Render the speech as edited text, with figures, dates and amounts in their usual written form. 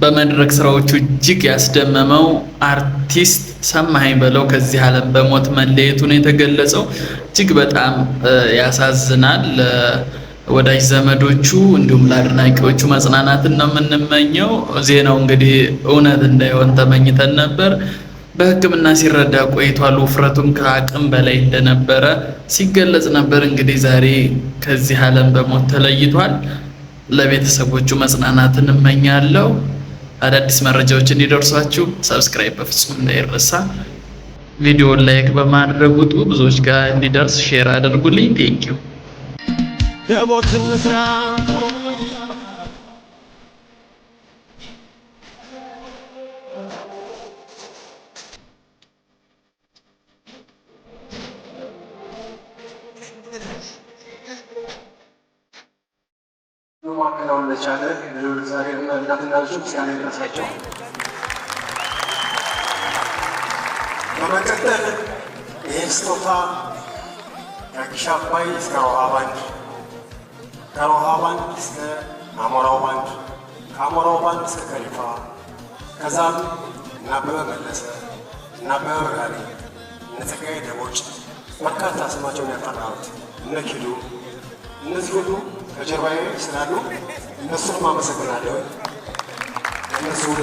በመድረክ ስራዎቹ እጅግ ያስደመመው አርቲስት ሰማኸኝ በለው ከዚህ ዓለም በሞት መለየቱ ነው የተገለጸው። እጅግ በጣም ያሳዝናል። ለወዳጅ ዘመዶቹ እንዲሁም ለአድናቂዎቹ መጽናናትን ነው የምንመኘው። ዜናው እንግዲህ እውነት እንዳይሆን ተመኝተን ነበር። በሕክምና ሲረዳ ቆይቷል። ውፍረቱም ከአቅም በላይ እንደነበረ ሲገለጽ ነበር። እንግዲህ ዛሬ ከዚህ ዓለም በሞት ተለይቷል። ለቤተሰቦቹ መጽናናትን እመኛለሁ። አዳዲስ መረጃዎች እንዲደርሷችሁ ሰብስክራይብ በፍጹም እንዳይረሳ። ቪዲዮውን ላይክ በማድረግ ውጡ፣ ብዙዎች ጋር እንዲደርስ ሼር አድርጉልኝ። ቴንኪው። የሞትን ስራ ማከናወን ለቻለ ለእግዚአብሔር እና ለእናቶች ምስጋና ይድረሳቸው። በመቀጠል ይህ ስጦታ ከግሽ አባይ እስከ ውሃ ባንድ፣ ከውሃ ባንድ እስከ አሞራው ባንድ፣ ከአሞራው ባንድ እስከ ከሊፋ፣ ከዛም እነ አበበ መለሰ፣ እነ አበበ ብርሃኔ፣ እነ ጸጋዬ ደቦጭ፣ በርካታ ስማቸውን ያልጠራሁት እነ ኪዱ፣ እነዚህ ሁሉ ከጀርባዬ ስላሉ እነሱንም አመሰግናለሁ። እነሱ ሁሉ